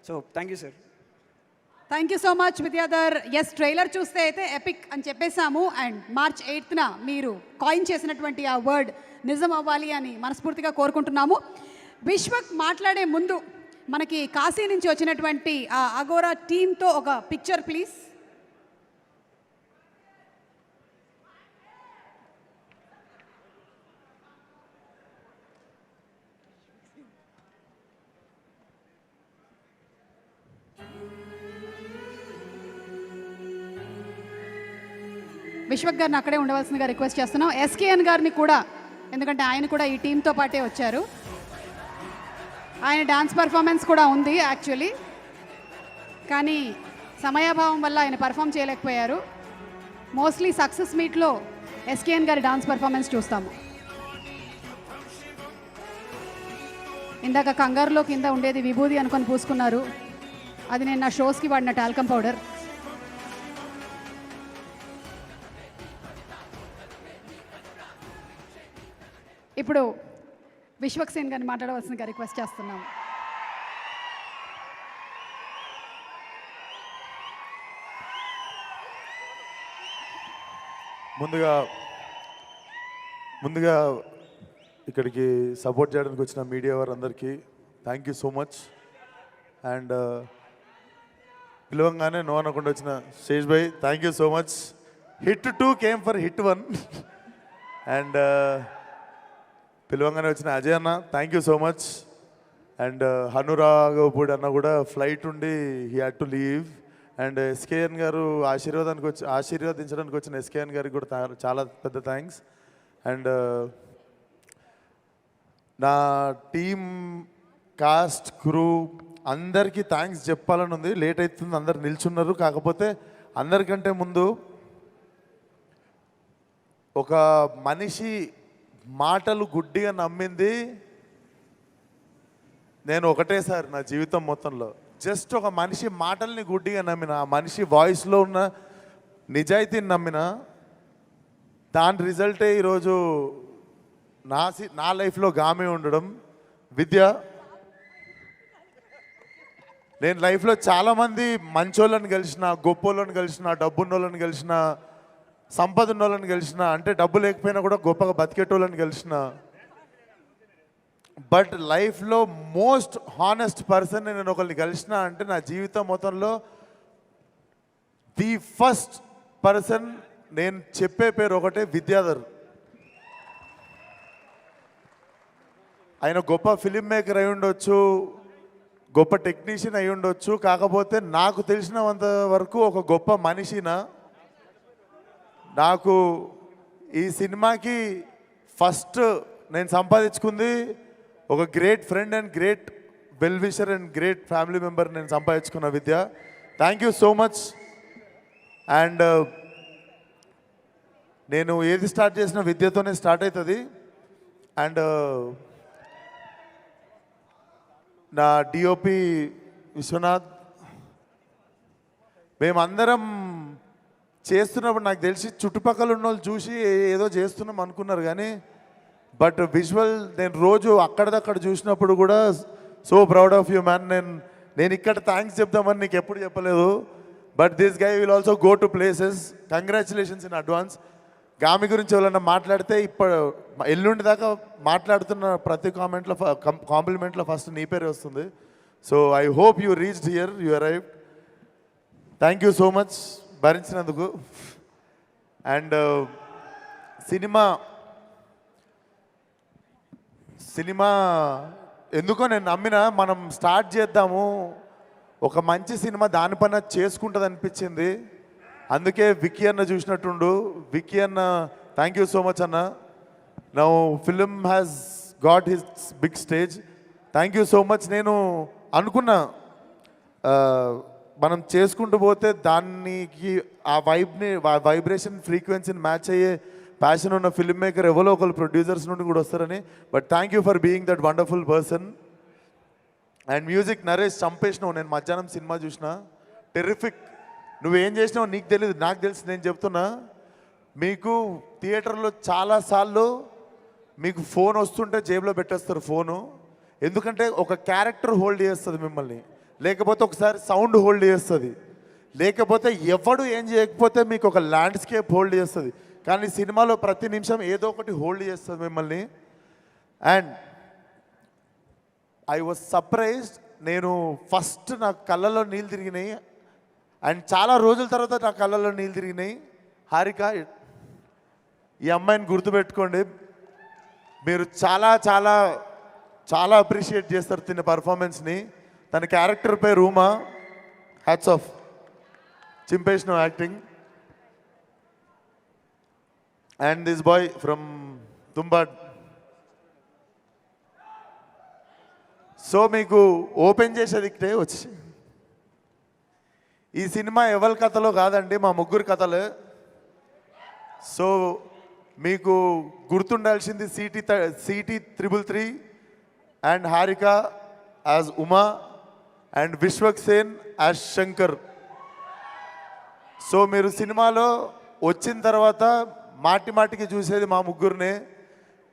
So thank you sir. Thank you so much Vidyadhar. Yes, trailer చూస్తే అయితే epic అని చెప్పేశాము. And March 8th మీరు coin చేసినటువంటి ఆ వర్డ్ నిజం అవ్వాలి అని మనస్ఫూర్తిగా కోరుకుంటున్నాము. విశ్వక్ మాట్లాడే ముందు మనకి కాశీ నుంచి వచ్చినటువంటి ఆ అగోరా టీంతో ఒక పిక్చర్ ప్లీజ్. విశ్వక్ గారిని అక్కడే ఉండవలసిందిగా రిక్వెస్ట్ చేస్తున్నాం. ఎస్కేఎన్ గారిని కూడా, ఎందుకంటే ఆయన కూడా ఈ టీంతో పాటే వచ్చారు. ఆయన డాన్స్ పర్ఫార్మెన్స్ కూడా ఉంది యాక్చువల్లీ, కానీ సమయాభావం వల్ల ఆయన పర్ఫామ్ చేయలేకపోయారు. మోస్ట్లీ సక్సెస్ మీట్లో ఎస్కేఎన్ గారి డాన్స్ పర్ఫార్మెన్స్ చూస్తాము. ఇందాక కంగారులో కింద ఉండేది విభూది అనుకొని పూసుకున్నారు. అది నేను నా షోస్కి వాడిన టాల్కమ్ పౌడర్. ఇప్పుడు విశ్వక్ సేన్ గారిని మాట్లాడవలసిందిగా రిక్వెస్ట్ చేస్తున్నాం. ముందుగా ఇక్కడికి సపోర్ట్ చేయడానికి వచ్చిన మీడియా వారందరికీ thank you so much. And పిలవంగానే no అనకుండా వచ్చిన శేష్ భాయ్ thank you so much. Hit 2 came for hit 1. And పిలవంగానే వచ్చిన అజయ్ అన్న thank you so much. And Hanu Raghavapudi అన్న కూడా ఫ్లైట్ ఉండి he had to leave. And SKN గారు ఆశీర్వదించడానికి వచ్చిన ఎస్కేఎన్ గారికి కూడా చాలా పెద్ద థ్యాంక్స్. అండ్ నా టీమ్ కాస్ట్ క్రూ అందరికీ థ్యాంక్స్ చెప్పాలని ఉంది. లేట్ అవుతుంది, అందరు నిల్చున్నారు. కాకపోతే అందరికంటే ముందు ఒక మనిషి మాటలు గుడ్డిగా నమ్మింది నేను ఒకటేసారి నా జీవితం మొత్తంలో. జస్ట్ ఒక మనిషి మాటల్ని గుడ్డిగా నమ్మిన, ఆ మనిషి వాయిస్లో ఉన్న నిజాయితీని నమ్మిన, దాని రిజల్టే ఈరోజు నా లైఫ్లో గామే ఉండడం. విద్య, నేను లైఫ్లో చాలామంది మంచోళ్ళని కలిసిన, గొప్పోళ్ళని కలిసిన, డబ్బున్నోళ్ళని కలిసిన, సంపద ఉన్నోళ్ళని కలిసిన, అంటే డబ్బు లేకపోయినా కూడా గొప్పగా బతికేటోళ్ళని కలిసిన, బట్ లైఫ్లో మోస్ట్ హానెస్ట్ పర్సన్ నేను ఒకరిని కలిసిన అంటే నా జీవితం మొత్తంలో ది ఫస్ట్ పర్సన్ నేను చెప్పే పేరు ఒకటే, విద్యాధర్. ఆయన గొప్ప ఫిలిం మేకర్ అయి ఉండొచ్చు, గొప్ప టెక్నీషియన్ అయి ఉండొచ్చు, కాకపోతే నాకు తెలిసినంత వరకు ఒక గొప్ప మనిషిన. నాకు ఈ సినిమాకి ఫస్ట్ నేను సంపాదించుకుంది ఒక great friend and great well wisher and great family member నేను సంపాదించుకున్న Vidya. Thank you so much. And నేను ఏది స్టార్ట్ చేసిన విద్యతోనే స్టార్ట్ అవుతుంది. అండ్ నా డిఓపి విశ్వనాథ్, మేమందరం చేస్తున్నప్పుడు నాకు తెలిసి చుట్టుపక్కల ఉన్న వాళ్ళు చూసి ఏదో చేస్తున్నాం అనుకున్నారు, కానీ బట్ విజువల్ నేను రోజు అక్కడదక్కడ చూసినప్పుడు కూడా so proud of you man. నేను ఇక్కడ థ్యాంక్స్ చెప్దామని నీకు ఎప్పుడు చెప్పలేదు, but this guy will also go to places. Congratulations in advance. Gaami గురించి ఎవరైనా మాట్లాడితే ఇప్పుడు ఎల్లుండి దాకా మాట్లాడుతున్న ప్రతి కాంప్లిమెంట్లో ఫస్ట్ నీ పేరే వస్తుంది. So I hope you reached here, you arrived. Thank you so much భరించినందుకు. అండ్ సినిమా ఎందుకో నేను నమ్మిన, మనం స్టార్ట్ చేద్దాము, ఒక మంచి సినిమా దానిపైన చేసుకుంటుంది అనిపించింది. అందుకే విక్కీ అన్న చూసినట్టుండు. విక్కీ అన్న థ్యాంక్ యూ సో మచ్ అన్న. Now film has got his big stage. Thank you so much. నేను అనుకున్నా మనం చేసుకుంటూ పోతే దానికి ఆ వైబ్రేషన్ ఫ్రీక్వెన్సీని మ్యాచ్ అయ్యే ప్యాషన్ ఉన్న ఫిల్మ్ మేకర్ ఎవరో ఒకరు ప్రొడ్యూసర్స్ నుండి కూడా వస్తారని. But thank you for being that wonderful person. And music Naresh చంపేసినావు. నేను మధ్యాహ్నం సినిమా చూసిన, టెర్రిఫిక్. నువ్వేం చేసినావు నీకు తెలియదు, నాకు తెలుసు. నేను చెప్తున్నా, మీకు థియేటర్లో చాలాసార్లు మీకు ఫోన్ వస్తుంటే జేబులో పెట్టేస్తారు ఫోను. ఎందుకంటే ఒక క్యారెక్టర్ హోల్డ్ చేస్తుంది మిమ్మల్ని. లేకపోతే ఒకసారి సౌండ్ హోల్డ్ చేస్తుంది, లేకపోతే ఎవడు ఏం చేయకపోతే మీకు ఒక ల్యాండ్స్కేప్ హోల్డ్ చేస్తుంది. కానీ సినిమాలో ప్రతి నిమిషం ఏదో ఒకటి హోల్డ్ చేస్తుంది మిమ్మల్ని. And I was surprised. నేను ఫస్ట్ నా కళ్ళల్లో నీళ్ళు తిరిగినాయి అండ్ చాలా రోజుల తర్వాత నా కళ్ళల్లో నీళ్ళు తిరిగినాయి. హారిక, ఈ అమ్మాయిని గుర్తుపెట్టుకోండి, మీరు చాలా చాలా చాలా అప్రిషియేట్ చేస్తారు తిన్న పర్ఫార్మెన్స్ని. తన క్యారెక్టర్ పేరు రూమా. హ్యాట్స్ ఆఫ్, చింపేసిన acting. And this boy from Tumbbad. So మీకు ఓపెన్ చేసేది ఇక్కడే వచ్చి, ఈ సినిమా ఎవరి కథలో కాదండి, మా ముగ్గురు కథలే. సో మీకు గుర్తుండాల్సింది city 333 and Harika as Uma and Vishwak Sen as Shankar. So మీరు సినిమాలో వచ్చిన తర్వాత మాటి మాటికి చూసేది మా ముగ్గురినే,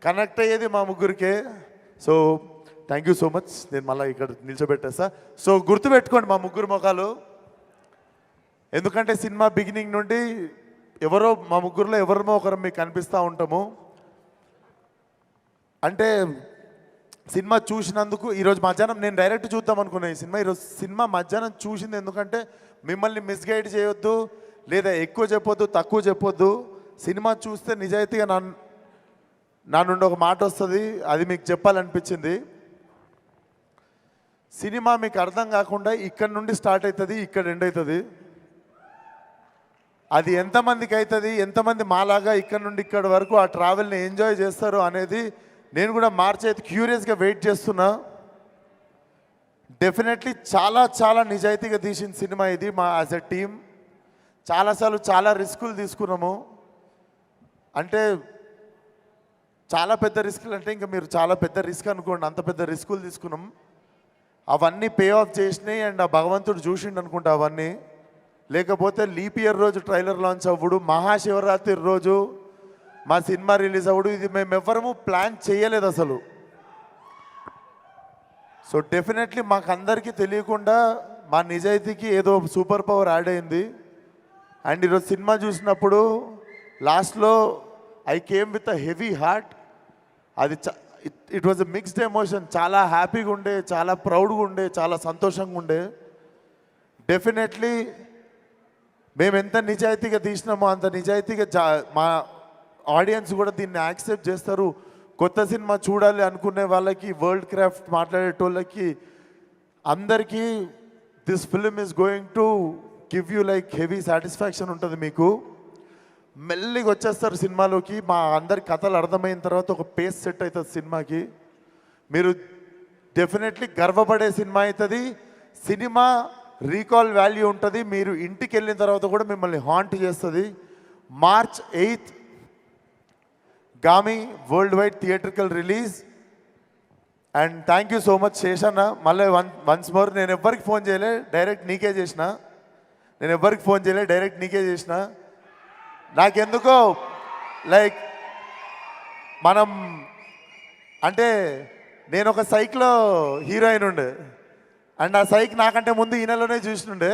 కనెక్ట్ అయ్యేది మా ముగ్గురికే. So thank you so much. నేను మళ్ళీ ఇక్కడ నిల్చోబెట్టేస్తా. సో గుర్తుపెట్టుకోండి మా ముగ్గురు ముఖాలు, ఎందుకంటే సినిమా బిగినింగ్ నుండి ఎవరో మా ముగ్గురులో ఎవరిమో ఒకరు మీకు కనిపిస్తూ ఉంటాము. అంటే సినిమా చూసినందుకు ఈరోజు మధ్యాహ్నం నేను డైరెక్ట్ చూద్దాం అనుకున్నాను ఈ సినిమా. ఈరోజు సినిమా మధ్యాహ్నం చూసింది ఎందుకంటే మిమ్మల్ని మిస్గైడ్ చేయొద్దు, లేదా ఎక్కువ చెప్పొద్దు తక్కువ చెప్పొద్దు. సినిమా చూస్తే నిజాయితీగా నా నుండి ఒక మాట వస్తుంది, అది మీకు చెప్పాలనిపించింది. సినిమా మీకు అర్థం కాకుండా ఇక్కడ నుండి స్టార్ట్ అవుతుంది, ఇక్కడ ఎండ్ అవుతుంది. అది ఎంతమందికి అవుతుంది, ఎంతమంది మాలాగా ఇక్కడ నుండి ఇక్కడ వరకు ఆ ట్రావెల్ని ఎంజాయ్ చేస్తారు అనేది నేను కూడా మార్చైతే క్యూరియస్గా వెయిట్ చేస్తున్నా. డెఫినెట్లీ చాలా చాలా నిజాయితీగా తీసిన సినిమా ఇది. మా యాజ్ ఎ టీమ్ చాలాసార్లు చాలా రిస్కులు తీసుకున్నాము. అంటే చాలా పెద్ద రిస్కులు అంటే ఇంకా మీరు చాలా పెద్ద రిస్క్ అనుకోండి, అంత పెద్ద రిస్కులు తీసుకున్నాం. అవన్నీ పే ఆఫ్ చేసినాయి అండ్ ఆ భగవంతుడు చూసిండు అనుకుంటా అవన్నీ. లేకపోతే లీప్ ఇయర్ రోజు ట్రైలర్ లాంచ్ అవ్వడు, మహాశివరాత్రి రోజు మా సినిమా రిలీజ్ అవ్వడు, ఇది మేము ఎవ్వరము ప్లాన్ చేయలేదు అసలు. సో డెఫినెట్లీ మాకు అందరికీ తెలియకుండా మా నిజాయితీకి ఏదో సూపర్ పవర్ యాడ్ అయింది. అండ్ ఈరోజు సినిమా చూసినప్పుడు లాస్ట్లో I came with a heavy heart. అది it was a mixed emotion. చాలా హ్యాపీగా ఉండే, చాలా ప్రౌడ్గా ఉండే, చాలా సంతోషంగా ఉండే. డెఫినెట్లీ మేము ఎంత నిజాయితీగా తీసినామో అంత నిజాయితీగా మా ఆడియన్స్ కూడా దీన్ని యాక్సెప్ట్ చేస్తారు. కొత్త సినిమా చూడాలి అనుకునే వాళ్ళకి, వరల్డ్ క్రాఫ్ట్ మాట్లాడేటోళ్ళకి అందరికీ this film is going to give you like heavy satisfaction ఉంటుంది. మీకు మెల్లిగా వచ్చేస్తారు సినిమాలోకి. మా అందరి కథలు అర్థమైన తర్వాత ఒక పేస్ సెట్ అవుతుంది సినిమాకి. మీరు డెఫినెట్లీ గర్వపడే సినిమా అవుతుంది. సినిమా రీకాల్ వాల్యూ ఉంటుంది. మీరు ఇంటికి వెళ్ళిన తర్వాత కూడా మిమ్మల్ని హాంట్ చేస్తుంది. March 8th Gaami world wide theatrical release. And thank you so much శేషన్న. మళ్ళీ వన్స్ మోర్, నేను ఎవ్వరికి ఫోన్ చేయలే, డైరెక్ట్ నీకే చేసిన. నాకెందుకో లైక్ మనం అంటే నేను ఒక సైక్లో హీరోయిన్ ఉండే అండ్ ఆ సైక్ నాకంటే ముందు ఈయనలోనే చూసినుండే.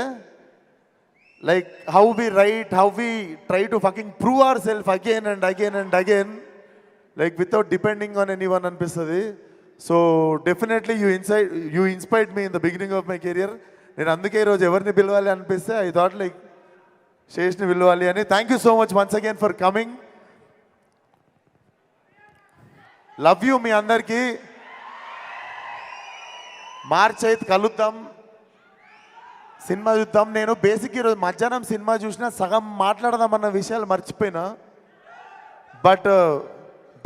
Like how we right, how we try to fucking prove our self again and again and again, like without depending on any one అనిపిస్తుంది. So definitely you inspired me in the beginning of my career. నేను అందుకే ఈరోజు ఎవరిని పిలవాలి అనిపిస్తే I thought like శేష్ని పిలవాలి అని. Thank you so much once again for coming. Love you మీ అందరికీ. March 8th కలుద్దాం, సినిమా చూద్దాం. నేను బేసిక్ ఈరోజు మధ్యాహ్నం సినిమా చూసినా సగం మాట్లాడదామన్న విషయాలు మర్చిపోయినా. బట్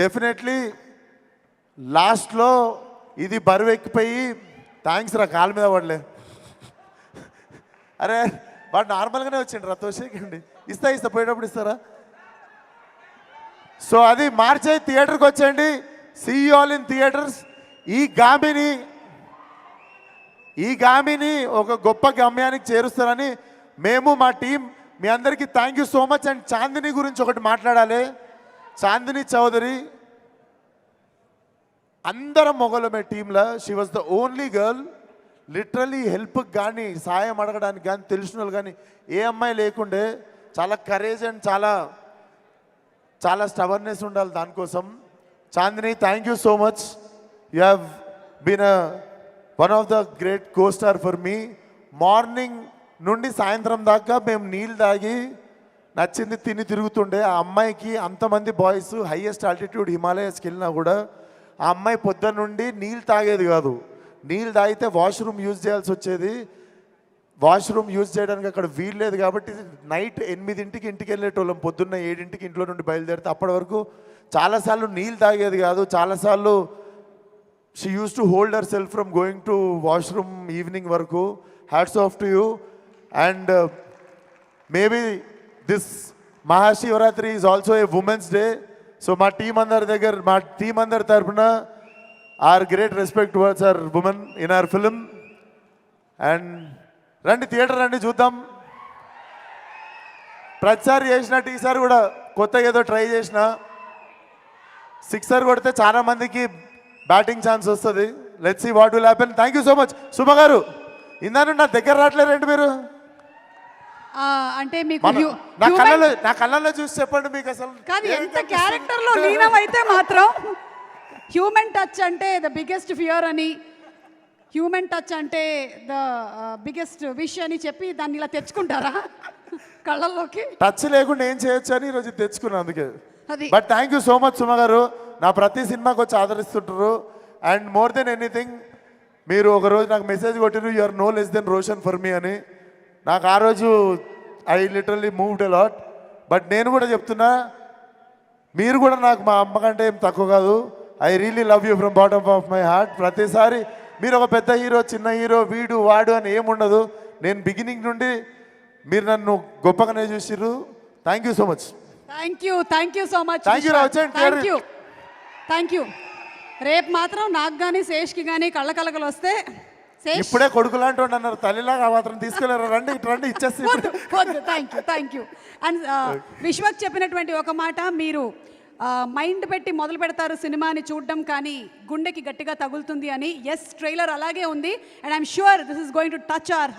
డెఫినెట్లీ లాస్ట్లో ఇది బరువెక్కిపోయి, థ్యాంక్స్ రా కాళ్ళ మీద పడలే, అరే వాడు నార్మల్గానే వచ్చిండు రా, తోసేకండి, ఇస్తా పోయేటప్పుడు ఇస్తారా. సో అది March 8th థియేటర్కి వచ్చేయండి. See you all in theatres. ఈ గామిని ఒక గొప్ప గమ్యానికి చేరుస్తారని మేము మా టీం మీ అందరికీ thank you so much. And Chandini గురించి ఒకటి మాట్లాడాలి. చాందిని చౌదరి అందరం మొగలమే టీంలో. She was the only girl literally హెల్ప్కి కానీ సాయం అడగడానికి కానీ తెలిసిన వాళ్ళు కానీ ఏ అమ్మాయి లేకుండే. చాలా కరేజ్ అండ్ చాలా చాలా స్టబర్నెస్ ఉండాలి దానికోసం. Chandini, thank you so much. You have been one of the great co star for me. Morning నుండి సాయంత్రం దాకా మేము నీళ్ళు తాగి నచ్చింది తిని తిరుగుతుండే. ఆ అమ్మాయికి అంతమంది బాయ్స్ హైయెస్ట్ ఆల్టిట్యూడ్ హిమాలయస్కి వెళ్ళినా కూడా ఆ అమ్మాయి పొద్దున్న నుండి నీళ్ళు తాగేది కాదు. నీళ్ళు తాగితే వాష్రూమ్ యూజ్ చేయాల్సి వచ్చేది. వాష్రూమ్ యూజ్ చేయడానికి అక్కడ వీల్లేదు కాబట్టి నైట్ 8ంటికి ఇంటికి వెళ్ళేటోళ్ళం, పొద్దున్న 7ంటికి ఇంట్లో నుండి బయలుదేరితే అప్పటి వరకు చాలాసార్లు నీళ్ళు తాగేది కాదు. చాలాసార్లు she used to hold her self from going to washroom evening వరకు. Hats off to you. And maybe this Mahashivratri is also a women's day. So మా టీం అందరి తరఫున our great respect towards our women in our film. And రండి, theatre రండి, చూద్దాం. ప్రతిసారి చేసినట్టు ఈసారి కూడా కొత్తగా ఏదో ట్రై చేసిన. సిక్సర్ కొడితే చాలా మందికి బ్యాటింగ్ ఛాన్స్ వస్తుంది. Let's see what will happen. Thank you so much. Suma garu, ఇందాను నా దగ్గర రావట్లేరండి మీరు. అంటే మీకు నా కళ్ళల్లో చూసి చెప్పండి మీకు అసలు కాదు, ఎంత క్యారెక్టర్ లో లీనం అయితే మాత్రం హ్యూమన్ టచ్ అంటే ద బిగ్గెస్ట్ ఫియర్ అని, హ్యూమన్ టచ్ అంటే ద బిగ్గెస్ట్ విష్ అని చెప్పి దాన్ని ఇలా తెచ్చుకుంటారా కళ్ళల్లోకి? టచ్ లేకుండా ఏం చేయొచ్చు అని ఈరోజు తెచ్చుకున్నాను అందుకే. అది but thank you so much Suma గారు. నా ప్రతి సినిమాకి వచ్చి ఆదరిస్తుంటారు. అండ్ మోర్ దెన్ ఎనీథింగ్, మీరు ఒకరోజు నాకు మెసేజ్ కొట్టిరు, you are no less than Roshan for me అని. నాకు ఆ రోజు I literally moved a lot. But నేను కూడా చెప్తున్నా, మీరు కూడా నాకు మా అమ్మ కంటే ఏం తక్కువ కాదు. I really love you from bottom of my heart. ప్రతిసారి మీరు ఒక పెద్ద హీరో, చిన్న హీరో, వీడు వాడు అని ఏముండదు. నేను బిగినింగ్ నుండి మీరు నన్ను గొప్పగానే చూసిర్రు. Thank you so much. Thank you so much. Thank you. రేపు మాత్రం నాకు కానీ శేష్కి కానీ కళ్ళకలకలు వస్తే ఇప్పుడే కొడుకు లాంటి అన్నారు, తల్లిలాగా మాత్రం తీసుకెళ్ళారు. రండి రండి ఇచ్చేసి. Thank you. అండ్ విశ్వక్ చెప్పినటువంటి ఒక మాట, మీరు మైండ్ పెట్టి మొదలు పెడతారు సినిమాని చూడడం, కానీ గుండెకి గట్టిగా తగులుతుంది అని. ఎస్, ట్రైలర్ అలాగే ఉంది. And I'm sure this is going to touch our heart.